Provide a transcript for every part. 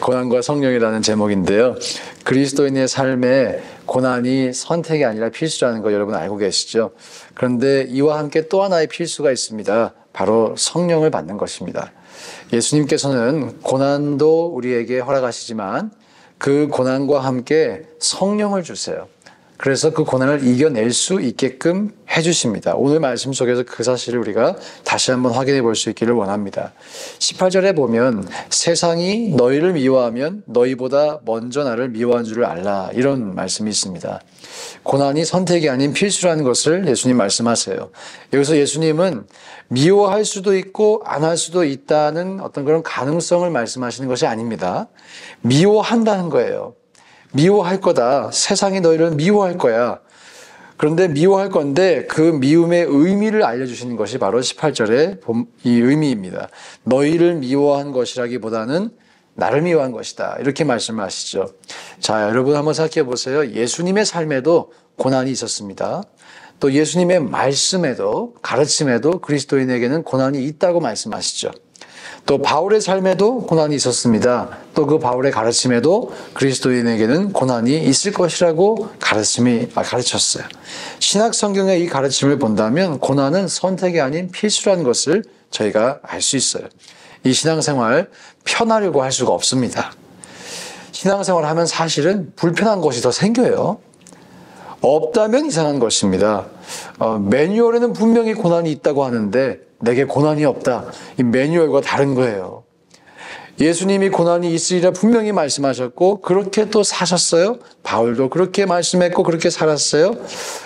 고난과 성령이라는 제목인데요. 그리스도인의 삶에 고난이 선택이 아니라 필수라는 거 여러분 알고 계시죠? 그런데 이와 함께 또 하나의 필수가 있습니다. 바로 성령을 받는 것입니다. 예수님께서는 고난도 우리에게 허락하시지만 그 고난과 함께 성령을 주세요. 그래서 그 고난을 이겨낼 수 있게끔 해주십니다. 오늘 말씀 속에서 그 사실을 우리가 다시 한번 확인해 볼 수 있기를 원합니다. 18절에 보면 세상이 너희를 미워하면 너희보다 먼저 나를 미워한 줄을 알라, 이런 말씀이 있습니다. 고난이 선택이 아닌 필수라는 것을 예수님 말씀하세요. 여기서 예수님은 미워할 수도 있고 안 할 수도 있다는 어떤 그런 가능성을 말씀하시는 것이 아닙니다. 미워한다는 거예요. 미워할 거다. 세상이 너희를 미워할 거야. 그런데 미워할 건데 그 미움의 의미를 알려주시는 것이 바로 18절의 이 의미입니다. 너희를 미워한 것이라기보다는 나를 미워한 것이다, 이렇게 말씀을 하시죠. 자, 여러분 한번 생각해 보세요. 예수님의 삶에도 고난이 있었습니다. 또 예수님의 말씀에도, 가르침에도 그리스도인에게는 고난이 있다고 말씀하시죠. 또 바울의 삶에도 고난이 있었습니다. 또 그 바울의 가르침에도 그리스도인에게는 고난이 있을 것이라고 가르쳤어요. 신약 성경의 이 가르침을 본다면 고난은 선택이 아닌 필수라는 것을 저희가 알 수 있어요. 이 신앙생활 편하려고 할 수가 없습니다. 신앙생활 하면 사실은 불편한 것이 더 생겨요. 없다면 이상한 것입니다. 매뉴얼에는 분명히 고난이 있다고 하는데 내게 고난이 없다. 이 매뉴얼과 다른 거예요. 예수님이 고난이 있으리라 분명히 말씀하셨고 그렇게 또 사셨어요. 바울도 그렇게 말씀했고 그렇게 살았어요.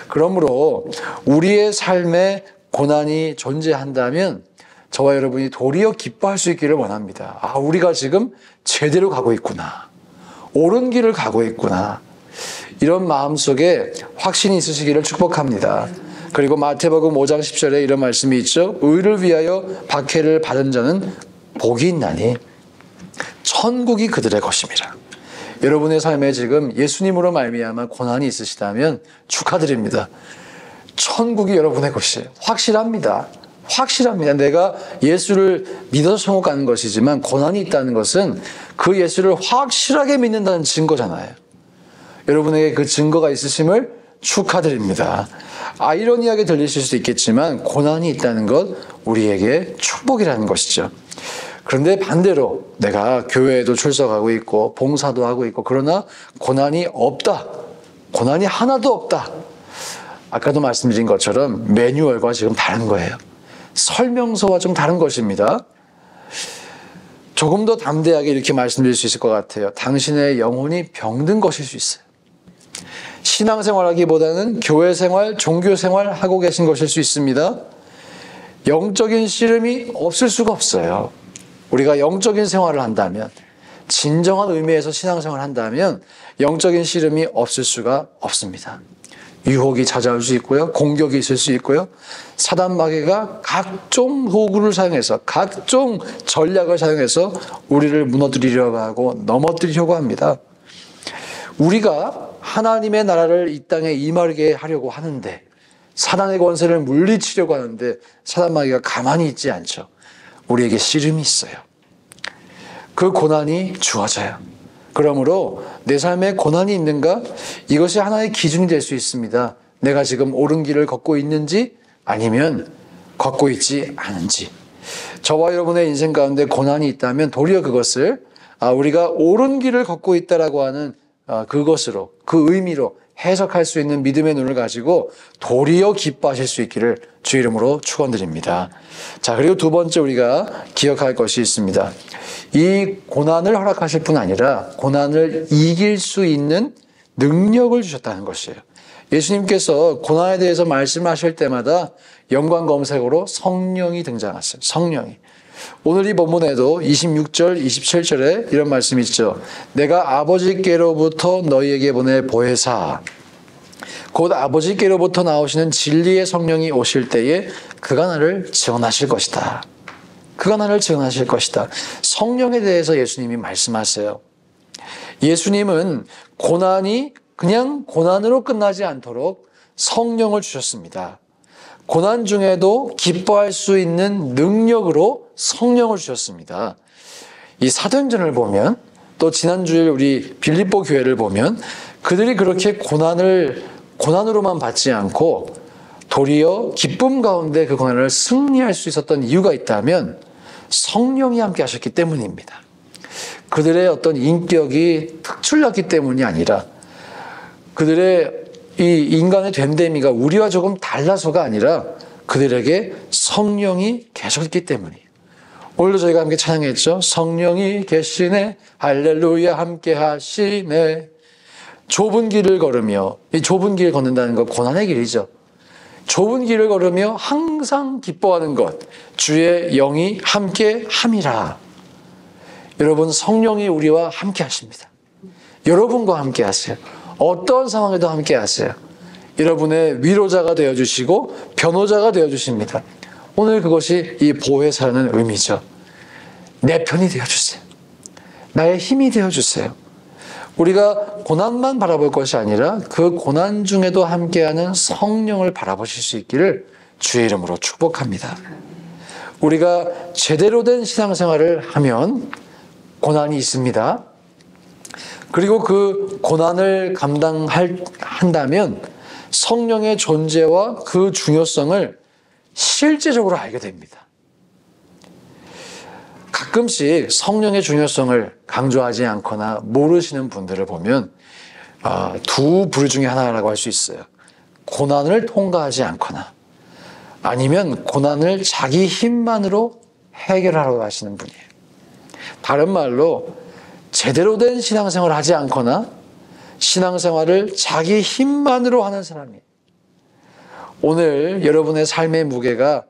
그러므로 우리의 삶에 고난이 존재한다면 저와 여러분이 도리어 기뻐할 수 있기를 원합니다. 아, 우리가 지금 제대로 가고 있구나. 옳은 길을 가고 있구나. 이런 마음속에 확신이 있으시기를 축복합니다. 그리고 마태복음 5장 10절에 이런 말씀이 있죠. 의를 위하여 박해를 받은 자는 복이 있나니 천국이 그들의 것임이라. 여러분의 삶에 지금 예수님으로 말미암아 고난이 있으시다면 축하드립니다. 천국이 여러분의 것이에요. 확실합니다. 확실합니다. 내가 예수를 믿어서 천국 가는 것이지만 고난이 있다는 것은 그 예수를 확실하게 믿는다는 증거잖아요. 여러분에게 그 증거가 있으심을 축하드립니다. 아이러니하게 들리실 수 있겠지만 고난이 있다는 것 우리에게 축복이라는 것이죠. 그런데 반대로 내가 교회에도 출석하고 있고 봉사도 하고 있고 그러나 고난이 없다. 고난이 하나도 없다. 아까도 말씀드린 것처럼 매뉴얼과 지금 다른 거예요. 설명서와 좀 다른 것입니다. 조금 더 담대하게 이렇게 말씀드릴 수 있을 것 같아요. 당신의 영혼이 병든 것일 수 있어요. 신앙생활하기보다는 교회생활, 종교생활 하고 계신 것일 수 있습니다. 영적인 씨름이 없을 수가 없어요. 우리가 영적인 생활을 한다면, 진정한 의미에서 신앙생활을 한다면 영적인 씨름이 없을 수가 없습니다. 유혹이 찾아올 수 있고요. 공격이 있을 수 있고요. 사단 마귀가 각종 도구를 사용해서, 각종 전략을 사용해서 우리를 무너뜨리려고 하고 넘어뜨리려고 합니다. 우리가 하나님의 나라를 이 땅에 임하게 하려고 하는데, 사단의 권세를 물리치려고 하는데 사단 마귀가 가만히 있지 않죠. 우리에게 씨름이 있어요. 그 고난이 주어져요. 그러므로 내 삶에 고난이 있는가? 이것이 하나의 기준이 될 수 있습니다. 내가 지금 옳은 길을 걷고 있는지 아니면 걷고 있지 않은지. 저와 여러분의 인생 가운데 고난이 있다면 도리어 그것을 우리가 옳은 길을 걷고 있다라고 하는 그것으로, 그 의미로 해석할 수 있는 믿음의 눈을 가지고 도리어 기뻐하실 수 있기를 주 이름으로 축원드립니다. 자, 그리고 두 번째 우리가 기억할 것이 있습니다. 이 고난을 허락하실 뿐 아니라 고난을 이길 수 있는 능력을 주셨다는 것이에요. 예수님께서 고난에 대해서 말씀하실 때마다 연관 검색어로 성령이 등장했어요. 성령이. 오늘 이 본문에도 26절, 27절에 이런 말씀이 있죠. 내가 아버지께로부터 너희에게 보내 보혜사, 곧 아버지께로부터 나오시는 진리의 성령이 오실 때에 그가 나를 증언하실 것이다. 그가 나를 증언하실 것이다. 성령에 대해서 예수님이 말씀하세요. 예수님은 고난이 그냥 고난으로 끝나지 않도록 성령을 주셨습니다. 고난 중에도 기뻐할 수 있는 능력으로 성령을 주셨습니다. 이 사도행전을 보면 또 지난주에 우리 빌립보 교회를 보면 그들이 그렇게 고난으로만 받지 않고 도리어 기쁨 가운데 그 고난을 승리할 수 있었던 이유가 있다면 성령이 함께 하셨기 때문입니다. 그들의 어떤 인격이 특출났기 때문이 아니라 그들의 이 인간의 됨됨이가 우리와 조금 달라서가 아니라 그들에게 성령이 계셨기 때문이에요. 오늘도 저희가 함께 찬양했죠. 성령이 계시네 할렐루야 함께 하시네. 좁은 길을 걸으며, 이 좁은 길을 걷는다는 것 고난의 길이죠. 좁은 길을 걸으며 항상 기뻐하는 것, 주의 영이 함께 함이라. 여러분, 성령이 우리와 함께 하십니다. 여러분과 함께 하세요. 어떤 상황에도 함께 하세요. 여러분의 위로자가 되어주시고 변호자가 되어주십니다. 오늘 그것이 이 보혜사라는 의미죠. 내 편이 되어주세요. 나의 힘이 되어주세요. 우리가 고난만 바라볼 것이 아니라 그 고난 중에도 함께하는 성령을 바라보실 수 있기를 주의 이름으로 축복합니다. 우리가 제대로 된 신앙생활을 하면 고난이 있습니다. 그리고 그 고난을 감당한다면 성령의 존재와 그 중요성을 실제적으로 알게 됩니다. 가끔씩 성령의 중요성을 강조하지 않거나 모르시는 분들을 보면 두 부류 중에 하나라고 할 수 있어요. 고난을 통과하지 않거나 아니면 고난을 자기 힘만으로 해결하려고 하시는 분이에요. 다른 말로 제대로 된 신앙생활을 하지 않거나 신앙생활을 자기 힘만으로 하는 사람이에요. 오늘 여러분의 삶의 무게가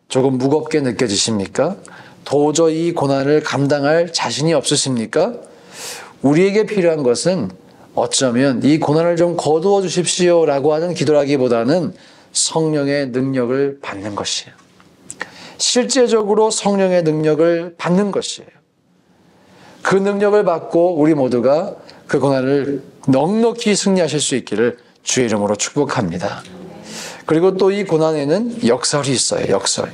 조금 무겁게 느껴지십니까? 도저히 고난을 감당할 자신이 없으십니까? 우리에게 필요한 것은 어쩌면 이 고난을 좀 거두어 주십시오라고 하는 기도라기보다는 성령의 능력을 받는 것이에요. 실제적으로 성령의 능력을 받는 것이에요. 그 능력을 받고 우리 모두가 그 고난을 넉넉히 승리하실 수 있기를 주의 이름으로 축복합니다. 그리고 또 이 고난에는 역설이 있어요. 역설.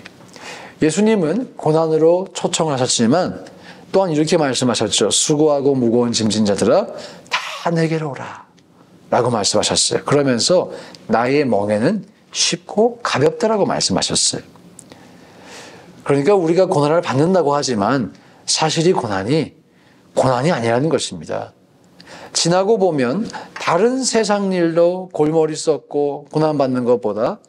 예수님은 고난으로 초청을 하셨지만 또한 이렇게 말씀하셨죠. 수고하고 무거운 짐진 자들아 다 내게로 오라 라고 말씀하셨어요. 그러면서 나의 멍에는 쉽고 가볍다라고 말씀하셨어요. 그러니까 우리가 고난을 받는다고 하지만 사실 이 고난이 아니라는 것입니다. 지나고 보면 다른 세상 일로 골머리 썩고 고난받는 것보다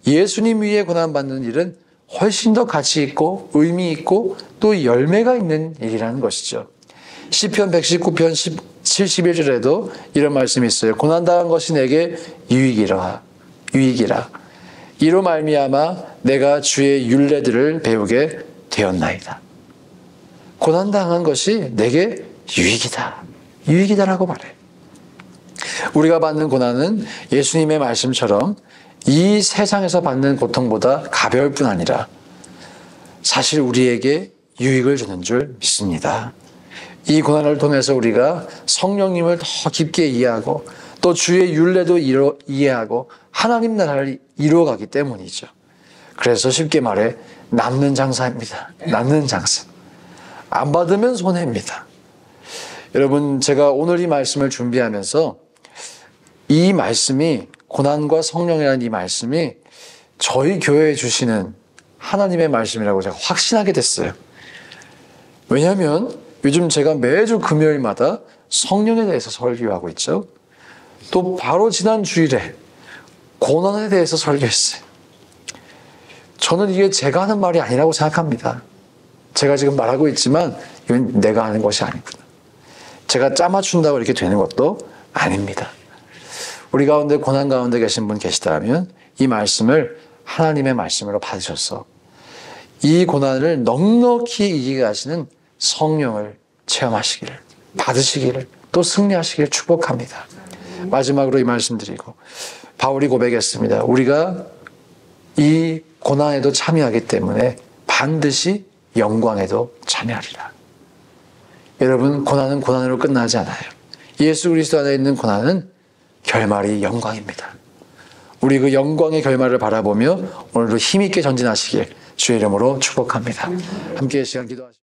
예수님 위에 고난받는 일은 훨씬 더 가치 있고 의미 있고 또 열매가 있는 일이라는 것이죠. 시편 119편 71절에도 이런 말씀이 있어요. 고난당한 것이 내게 유익이라. 이로 말미암아 내가 주의 율례들을 배우게 되었나이다. 고난당한 것이 내게 유익이다라고 말해요. 우리가 받는 고난은 예수님의 말씀처럼 이 세상에서 받는 고통보다 가벼울 뿐 아니라 사실 우리에게 유익을 주는 줄 믿습니다. 이 고난을 통해서 우리가 성령님을 더 깊게 이해하고 또 주의 율례도 이해하고 하나님 나라를 이루어가기 때문이죠. 그래서 쉽게 말해 남는 장사입니다. 남는 장사. 안 받으면 손해입니다. 여러분, 제가 오늘 이 말씀을 준비하면서 이 말씀이 고난과 성령이라는 이 말씀이 저희 교회에 주시는 하나님의 말씀이라고 제가 확신하게 됐어요. 왜냐하면 요즘 제가 매주 금요일마다 성령에 대해서 설교하고 있죠. 또 바로 지난 주일에 고난에 대해서 설교했어요. 저는 이게 제가 하는 말이 아니라고 생각합니다. 제가 지금 말하고 있지만 이건 내가 하는 것이 아니구나. 제가 짜맞춘다고 이렇게 되는 것도 아닙니다. 우리 가운데 고난 가운데 계신 분 계시다면 이 말씀을 하나님의 말씀으로 받으셔서 이 고난을 넉넉히 이기게 하시는 성령을 체험하시기를, 받으시기를, 또 승리하시기를 축복합니다. 마지막으로 이 말씀 드리고 바울이 고백했습니다. 우리가 이 고난에도 참여하기 때문에 반드시 영광에도 참여하리라. 여러분, 고난은 고난으로 끝나지 않아요. 예수 그리스도 안에 있는 고난은 결말이 영광입니다. 우리 그 영광의 결말을 바라보며 오늘도 힘있게 전진하시길 주의 이름으로 축복합니다. 함께 시간 기도하시죠.